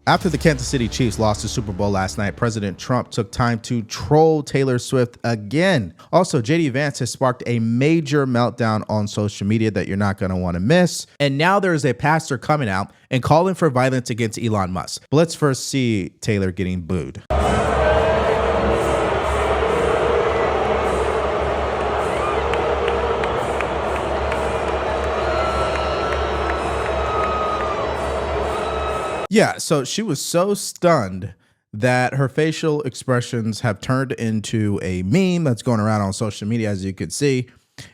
After the Kansas City Chiefs lost the Super Bowl last night, President Trump took time to troll Taylor Swift again. Also, JD Vance has sparked a major meltdown on social media that you're not going to want to miss. And now there's a pastor coming out and calling for violence against Elon Musk. But let's first see Taylor getting booed. Yeah, so she was so stunned that her facial expressions have turned into a meme that's going around on social media, as you could see.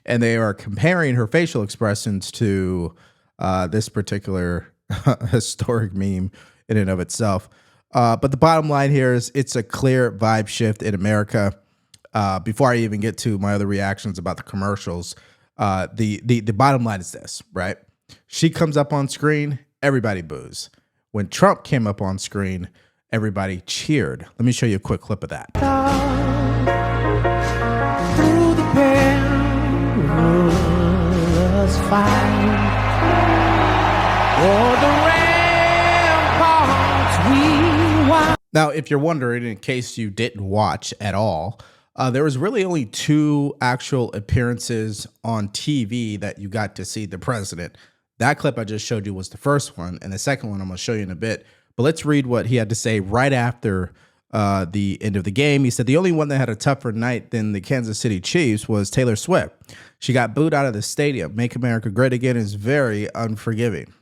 And they are comparing her facial expressions to this particular historic meme in and of itself. But the bottom line here is it's a clear vibe shift in America. Before I even get to my other reactions about the commercials, the bottom line is this, right? She comes up on screen, everybody boos. When Trump came up on screen, everybody cheered. Let me show you a quick clip of that. Through the perilous fight, o'er the ramparts we watch. Now, if you're wondering, in case you didn't watch at all, there was really only two actual appearances on TV that you got to see the president. That clip I just showed you was the first one, and the second one I'm going to show you in a bit. But let's read what he had to say right after the end of the game. He said the only one that had a tougher night than the Kansas City Chiefs was Taylor Swift. She got booed out of the stadium. Make America Great Again is very unforgiving.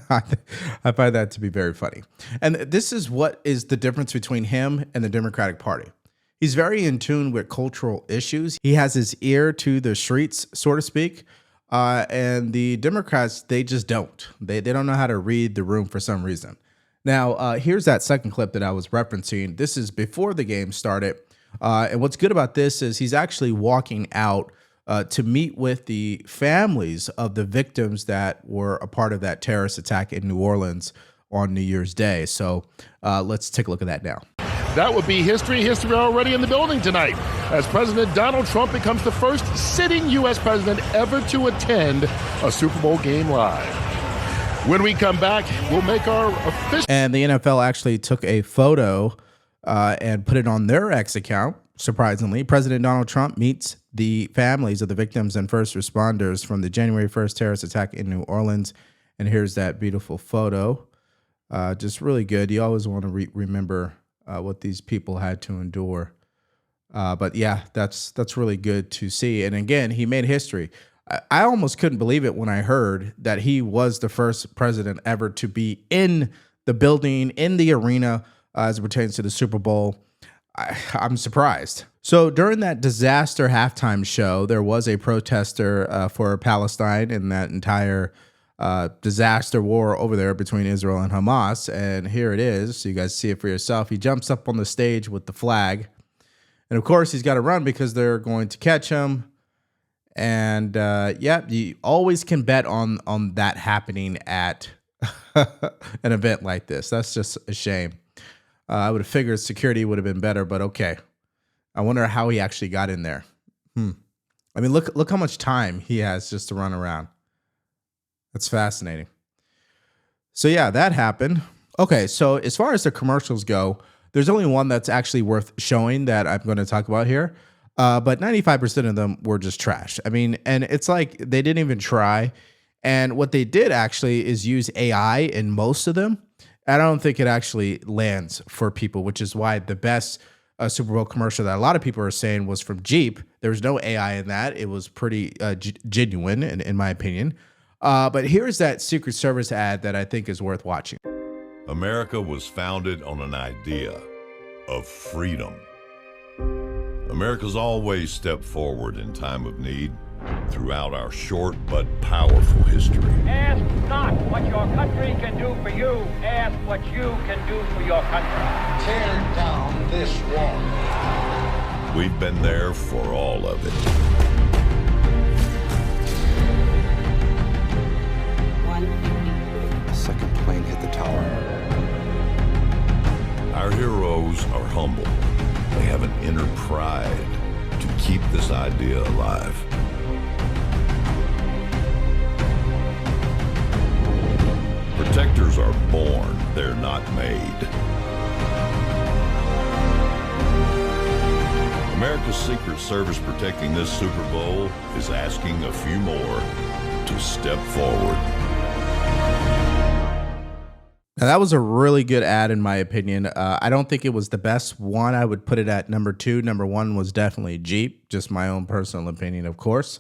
I find that to be very funny. And this is what is the difference between him and the Democratic Party. He's very in tune with cultural issues. He has his ear to the streets, so to speak. And the Democrats, they just don't. They don't know how to read the room for some reason. Now, here's that second clip that I was referencing. This is before the game started. And what's good about this is he's actually walking out to meet with the families of the victims that were a part of that terrorist attack in New Orleans on New Year's Day. So let's take a look at that now. That would be history already in the building tonight, as President Donald Trump becomes the first sitting U.S. president ever to attend a Super Bowl game live. When we come back, we'll make our official... And the NFL actually took a photo and put it on their X account, surprisingly. President Donald Trump meets the families of the victims and first responders from the January 1st terrorist attack in New Orleans. And here's that beautiful photo. Just really good. You always want to remember what these people had to endure. But yeah, that's really good to see. And again, he made history. I almost couldn't believe it when I heard that he was the first president ever to be in the building, in the arena, as it pertains to the Super Bowl. I'm surprised. So during that disaster halftime show, there was a protester for Palestine in that entire disaster war over there between Israel and Hamas. And here it is. So you guys see it for yourself. He jumps up on the stage with the flag. And of course, he's got to run because they're going to catch him. And yeah, you always can bet on that happening at an event like this. That's just a shame. I would have figured security would have been better, but okay. I wonder how he actually got in there. I mean, look how much time he has just to run around. That's fascinating. So yeah, that happened. Okay, so as far as the commercials go, there's only one that's actually worth showing that I'm going to talk about here. But 95% of them were just trash. I mean, and it's like they didn't even try. And what they did actually is use AI in most of them. I don't think it actually lands for people, which is why the best Super Bowl commercial that a lot of people are saying was from Jeep. There was no AI in that. It was pretty genuine, in my opinion. But here's that Secret Service ad that I think is worth watching. America was founded on an idea of freedom. America's always stepped forward in time of need throughout our short but powerful history. Ask not what your country can do for you. Ask what you can do for your country. Tear down this wall. We've been there for all of it. A second plane hit the tower. Our heroes are humble. They have an inner pride to keep this idea alive. Protectors are born, they're not made. America's Secret Service protecting this Super Bowl is asking a few more to step forward. Now, that was a really good ad, in my opinion. I don't think it was the best one. I would put it at number 2. Number 1 was definitely Jeep, just my own personal opinion, of course.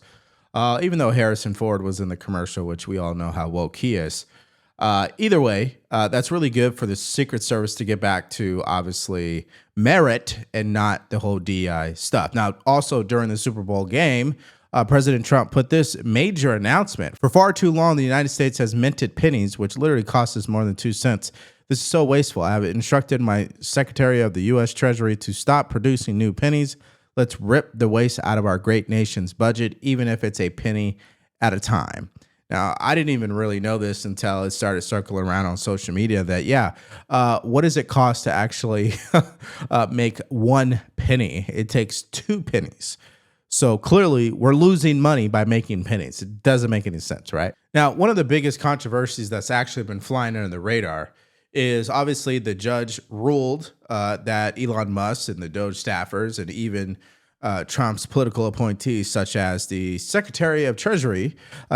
Even though Harrison Ford was in the commercial, which we all know how woke he is. Either way, that's really good for the Secret Service to get back to, obviously, merit and not the whole DEI stuff. Now, also during the Super Bowl game, President Trump put this major announcement. For far too long, the United States has minted pennies, which literally cost us more than 2 cents. This is so wasteful. I have instructed my Secretary of the U.S. Treasury to stop producing new pennies. Let's rip the waste out of our great nation's budget, even if it's a penny at a time. Now, I didn't even really know this until it started circling around on social media that, what does it cost to actually make 1 penny? It takes 2 pennies. So clearly, we're losing money by making pennies. It doesn't make any sense, right? Now, one of the biggest controversies that's actually been flying under the radar is obviously the judge ruled that Elon Musk and the Doge staffers and even Trump's political appointees, such as the Secretary of Treasury,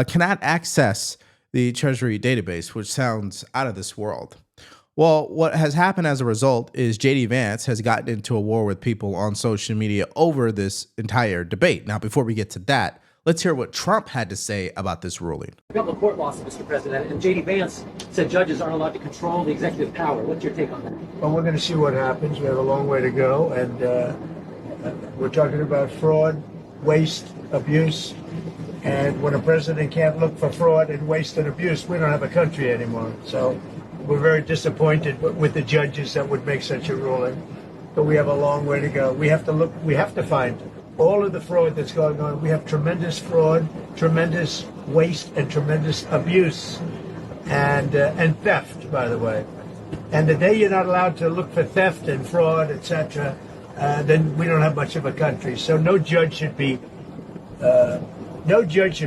cannot access the Treasury database, which sounds out of this world. Well, what has happened as a result is J.D. Vance has gotten into a war with people on social media over this entire debate. Now, before we get to that, let's hear what Trump had to say about this ruling. A couple of court losses, Mr. President, and J.D. Vance said judges aren't allowed to control the executive power. What's your take on that? Well, we're going to see what happens. We have a long way to go, and we're talking about fraud, waste, abuse, and when a president can't look for fraud and waste and abuse, we don't have a country anymore. So we're very disappointed with the judges that would make such a ruling, but we have a long way to go. We have to find all of the fraud that's going on. We have tremendous fraud, tremendous waste, and tremendous abuse, and theft, by the way. And the day you're not allowed to look for theft and fraud, etc., then we don't have much of a country. So no judge should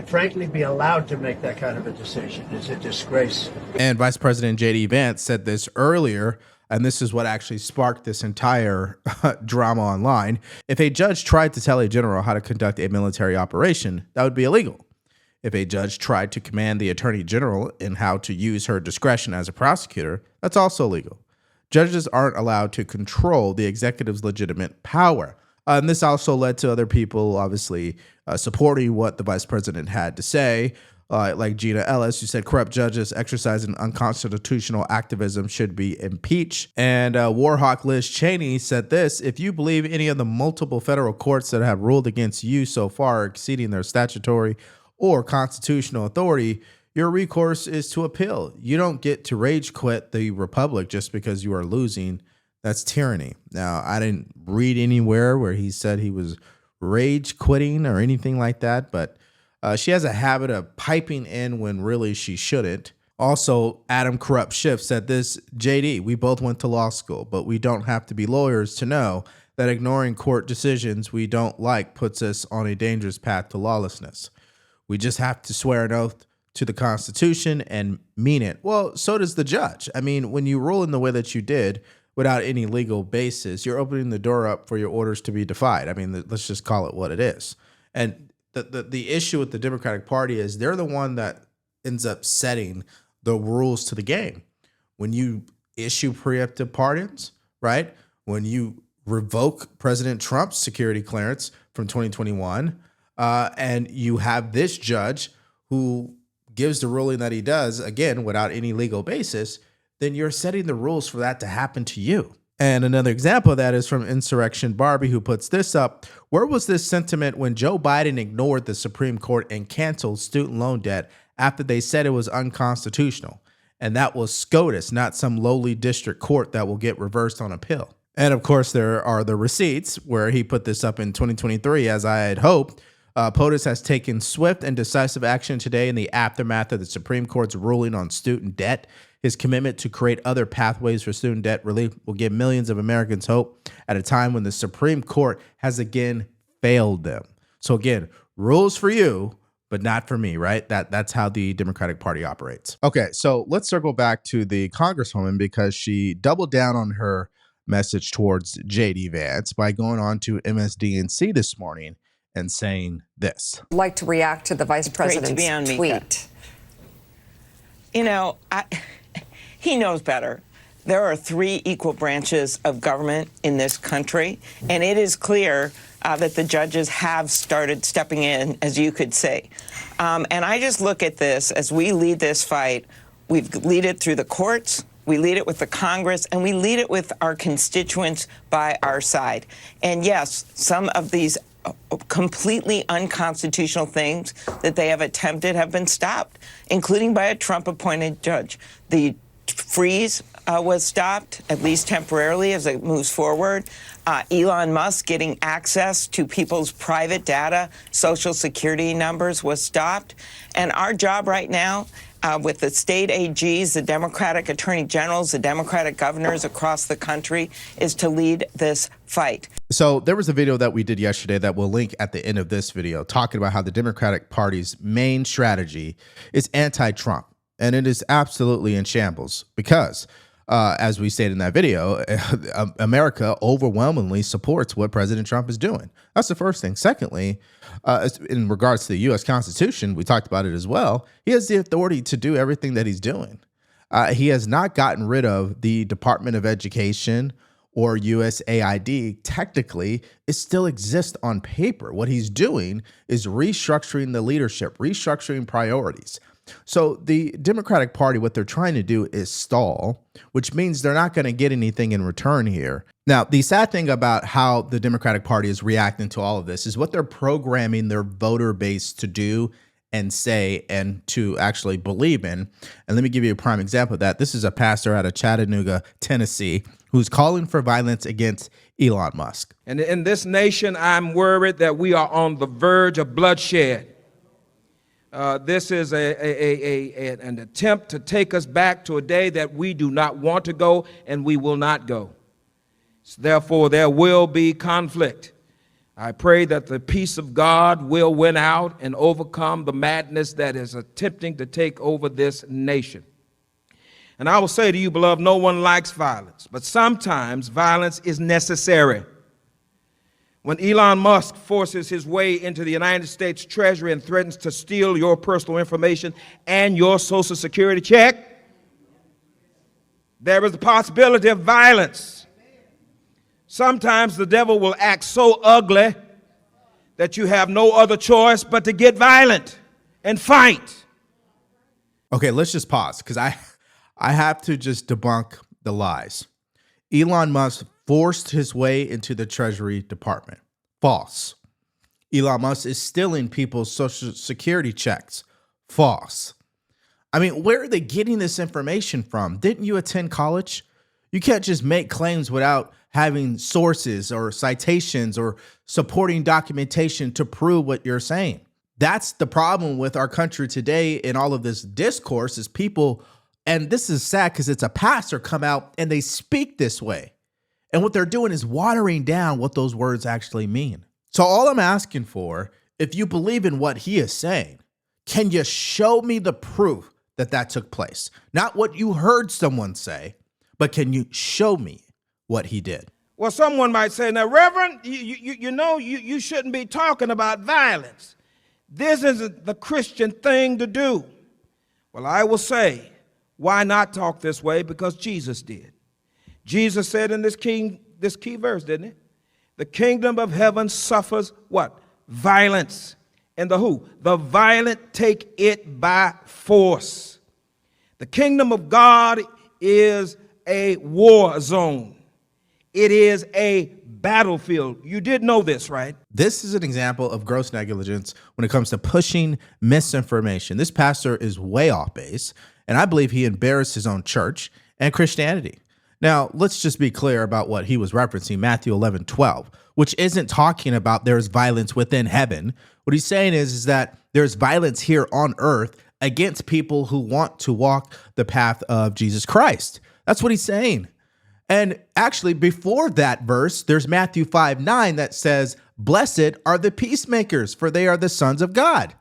frankly be allowed to make that kind of a decision. It's a disgrace. And Vice President J.D. Vance said this earlier, and this is what actually sparked this entire drama online. If a judge tried to tell a general how to conduct a military operation, that would be illegal. If a judge tried to command the attorney general in how to use her discretion as a prosecutor, that's also illegal. Judges aren't allowed to control the executive's legitimate power. And this also led to other people, obviously, supporting what the vice president had to say, like Gina Ellis, who said corrupt judges exercising unconstitutional activism should be impeached. And Warhawk Liz Cheney said this: if you believe any of the multiple federal courts that have ruled against you so far are exceeding their statutory or constitutional authority, your recourse is to appeal. You don't get to rage quit the republic just because you are losing. That's tyranny. Now, I didn't read anywhere where he said he was rage quitting or anything like that, but she has a habit of piping in when really she shouldn't. Also, Adam Corrupt Schiff said this: JD, we both went to law school, but we don't have to be lawyers to know that ignoring court decisions we don't like puts us on a dangerous path to lawlessness. We just have to swear an oath to the Constitution and mean it. Well, so does the judge. I mean, when you rule in the way that you did, without any legal basis, you're opening the door up for your orders to be defied. I mean, let's just call it what it is. And the issue with the Democratic Party is they're the one that ends up setting the rules to the game. When you issue preemptive pardons, right? When you revoke President Trump's security clearance from 2021, and you have this judge who gives the ruling that he does, again, without any legal basis, then you're setting the rules for that to happen to you. And another example of that is from Insurrection Barbie, who puts this up: where was this sentiment when Joe Biden ignored the Supreme Court and canceled student loan debt after they said it was unconstitutional? And that was SCOTUS, not some lowly district court that will get reversed on appeal. And of course, there are the receipts where he put this up in 2023, as I had hoped. POTUS has taken swift and decisive action today in the aftermath of the Supreme Court's ruling on student debt. His commitment to create other pathways for student debt relief will give millions of Americans hope at a time when the Supreme Court has again failed them. So again, rules for you, but not for me, right? That's how the Democratic Party operates. Okay, so let's circle back to the Congresswoman because she doubled down on her message towards JD Vance by going on to MSDNC this morning and saying this. I'd like to react to the vice president's tweet. You know, he knows better. There are 3 equal branches of government in this country, and it is clear that the judges have started stepping in, as you could say. And I just look at this as we lead this fight. We lead it through the courts, we lead it with the Congress, and we lead it with our constituents by our side. And yes, some of these completely unconstitutional things that they have attempted have been stopped, including by a Trump-appointed judge. The freeze was stopped, at least temporarily, as it moves forward. Elon Musk getting access to people's private data, social security numbers, was stopped. And our job right now, with the state AGs, the Democratic attorney generals, the Democratic governors across the country, is to lead this fight. So there was a video that we did yesterday that we'll link at the end of this video talking about how the Democratic Party's main strategy is anti-Trump. And it is absolutely in shambles because, as we stated in that video, America overwhelmingly supports what President Trump is doing. That's the first thing. Secondly, in regards to the U.S. Constitution, we talked about it as well. He has the authority to do everything that he's doing. He has not gotten rid of the Department of Education or USAID. Technically, it still exists on paper. What he's doing is restructuring the leadership, restructuring priorities. So the Democratic Party, what they're trying to do is stall, which means they're not going to get anything in return here. Now, the sad thing about how the Democratic Party is reacting to all of this is what they're programming their voter base to do and say and to actually believe in. And let me give you a prime example of that. This is a pastor out of Chattanooga, Tennessee, who's calling for violence against Elon Musk. And in this nation, I'm worried that we are on the verge of bloodshed. This is an attempt to take us back to a day that we do not want to go and we will not go. So therefore, there will be conflict. I pray that the peace of God will win out and overcome the madness that is attempting to take over this nation. And I will say to you, beloved, no one likes violence, but sometimes violence is necessary. When Elon Musk forces his way into the United States Treasury and threatens to steal your personal information and your Social Security check, there is the possibility of violence. Sometimes the devil will act so ugly that you have no other choice but to get violent and fight. Okay, let's just pause because I have to just debunk the lies. Elon Musk forced his way into the Treasury Department. False. Elon Musk is stealing people's Social Security checks. False. I mean, where are they getting this information from? Didn't you attend college? You can't just make claims without having sources or citations or supporting documentation to prove what you're saying. That's the problem with our country today in all of this discourse is people, and this is sad because it's a pastor come out and they speak this way. And what they're doing is watering down what those words actually mean. So all I'm asking for, if you believe in what he is saying, can you show me the proof that that took place? Not what you heard someone say, but can you show me what he did? Well, someone might say, now, Reverend, you shouldn't be talking about violence. This isn't the Christian thing to do. Well, I will say, why not talk this way? Because Jesus did. Jesus said in this key verse, didn't it? The kingdom of heaven suffers what? Violence. And the who? The violent take it by force. The kingdom of God is a war zone. It is a battlefield. You did know this, right? This is an example of gross negligence when it comes to pushing misinformation. This pastor is way off base, and I believe he embarrassed his own church and Christianity. Now, let's just be clear about what he was referencing, Matthew 11:12, which isn't talking about there's violence within heaven. What he's saying is that there's violence here on earth against people who want to walk the path of Jesus Christ. That's what he's saying. And actually, before that verse, there's Matthew 5:9 that says, blessed are the peacemakers, for they are the sons of God.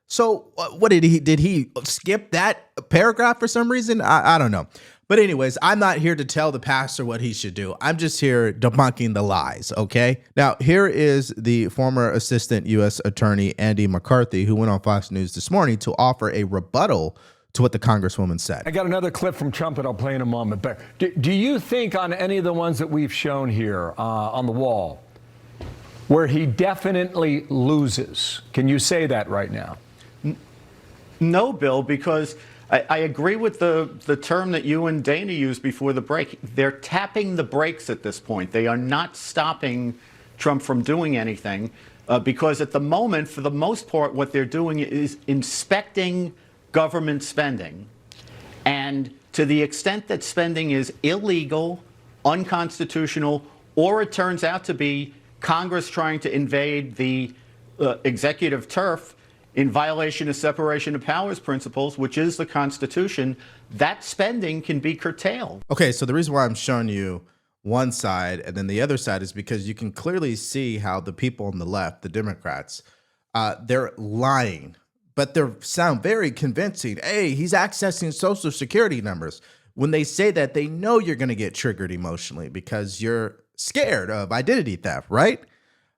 So what did he skip that paragraph for some reason? I don't know. But anyways, I'm not here to tell the pastor what he should do. I'm just here debunking the lies, okay? Now, here is the former Assistant U.S. Attorney Andy McCarthy, who went on Fox News this morning to offer a rebuttal to what the Congresswoman said. I got another clip from Trump that I'll play in a moment. But do you think on any of the ones that we've shown here on the wall where he definitely loses? Can you say that right now? No, Bill, because I agree with the term that you and Dana used before the break. They're tapping the brakes at this point. They are not stopping Trump from doing anything because at the moment, for the most part, what they're doing is inspecting government spending. And to the extent that spending is illegal, unconstitutional, or it turns out to be Congress trying to invade the executive turf in violation of separation of powers principles, which is the Constitution, that spending can be curtailed. Okay, so the reason why I'm showing you one side and then the other side is because you can clearly see how the people on the left, the Democrats, they're lying, but they sound very convincing. Hey, he's accessing Social Security numbers. When they say that, they know you're going to get triggered emotionally because you're scared of identity theft, right?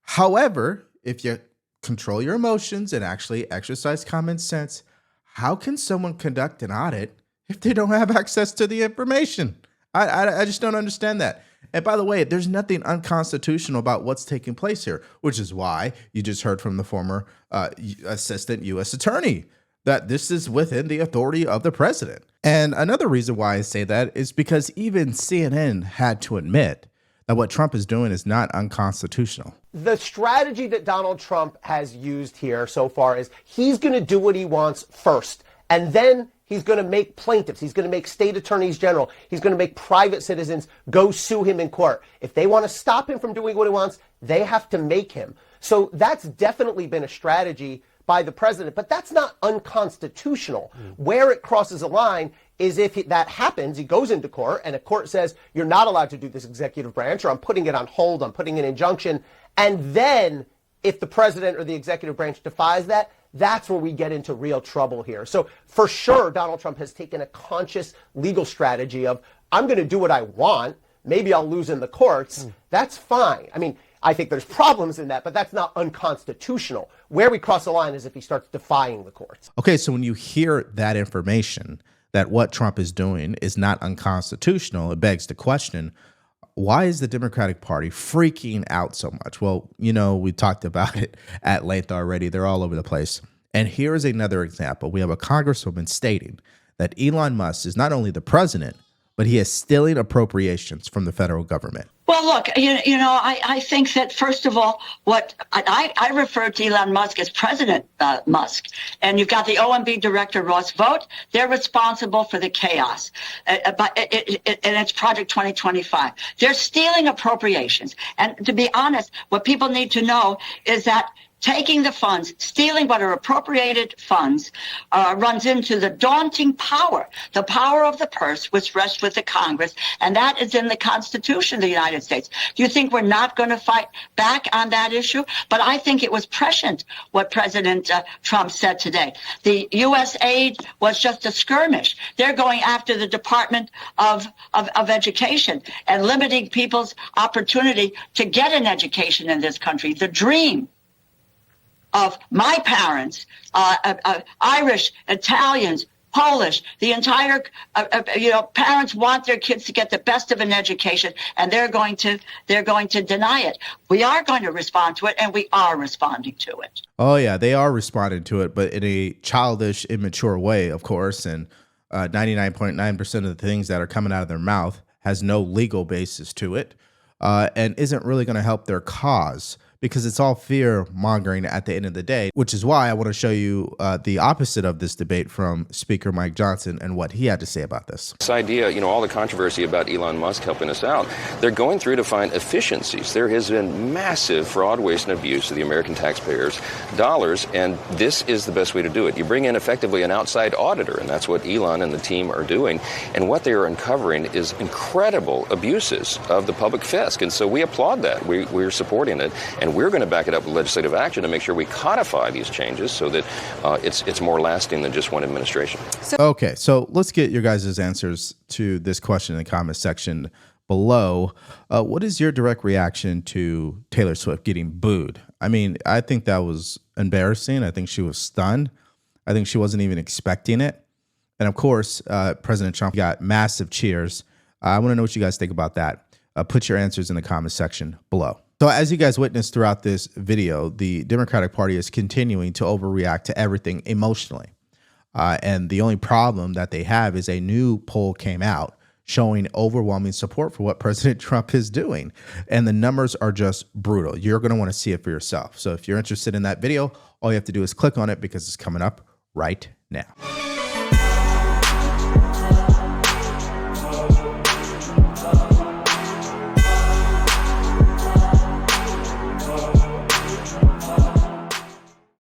However, if you control your emotions and actually exercise common sense, how can someone conduct an audit if they don't have access to the information? I just don't understand that. And by the way, there's nothing unconstitutional about what's taking place here, which is why you just heard from the former assistant U.S. attorney that this is within the authority of the president. And another reason why I say that is because even CNN had to admit that what Trump is doing is not unconstitutional. The strategy that Donald Trump has used here so far is he's going to do what he wants first, and then he's going to make plaintiffs, he's going to make state attorneys general, he's going to make private citizens go sue him in court. If they want to stop him from doing what he wants, they have to make him. So that's definitely been a strategy by the president, but that's not unconstitutional. Where it crosses a line is if that happens, he goes into court and a court says, you're not allowed to do this executive branch, or I'm putting it on hold, I'm putting an injunction. And then if the president or the executive branch defies that, that's where we get into real trouble here. So for sure, Donald Trump has taken a conscious legal strategy of, I'm going to do what I want. Maybe I'll lose in the courts. That's fine. I mean, I think there's problems in that, but that's not unconstitutional. Where we cross the line is if he starts defying the courts. Okay, so when you hear that information, that what Trump is doing is not unconstitutional, it begs the question, why is the Democratic Party freaking out so much? Well, you know, we talked about it at length already. They're all over the place. And here is another example. We have a congresswoman stating that Elon Musk is not only the president, but he is stealing appropriations from the federal government. Well, look, I think that, first of all, what I refer to Elon Musk as President Musk. And you've got the OMB director, Ross Vought. They're responsible for the chaos. And it's Project 2025. They're stealing appropriations. And to be honest, what people need to know is that taking the funds, stealing what are appropriated funds, runs into the daunting power, the power of the purse, which rests with the Congress, and that is in the Constitution of the United States. Do you think we're not going to fight back on that issue? But I think it was prescient what President Trump said today. The U.S. aid was just a skirmish. They're going after the Department of Education and limiting people's opportunity to get an education in this country, the dream of my parents, Irish, Italians, Polish, the entire, parents want their kids to get the best of an education, and they're going to deny it. We are going to respond to it, and we are responding to it. Oh yeah, they are responding to it, but in a childish, immature way, of course. And 99.9% of the things that are coming out of their mouth has no legal basis to it, and isn't really going to help their cause, because it's all fear mongering at the end of the day, which is why I want to show you the opposite of this debate from Speaker Mike Johnson and what he had to say about this. This idea, all the controversy about Elon Musk helping us out, they're going through to find efficiencies. There has been massive fraud, waste, and abuse of the American taxpayers' dollars, and this is the best way to do it. You bring in effectively an outside auditor, and that's what Elon and the team are doing, and what they are uncovering is incredible abuses of the public fisc, and so we applaud that. We're supporting it, and And we're going to back it up with legislative action to make sure we codify these changes so that it's more lasting than just one administration. Okay, so let's get your guys' answers to this question in the comment section below. What is your direct reaction to Taylor Swift getting booed? I mean, I think that was embarrassing. I think she was stunned. I think she wasn't even expecting it. And of course, President Trump got massive cheers. I want to know what you guys think about that. Put your answers in the comment section below. So as you guys witnessed throughout this video, the Democratic Party is continuing to overreact to everything emotionally. And the only problem that they have is a new poll came out showing overwhelming support for what President Trump is doing. And the numbers are just brutal. You're going to want to see it for yourself. So if you're interested in that video, all you have to do is click on it because it's coming up right now.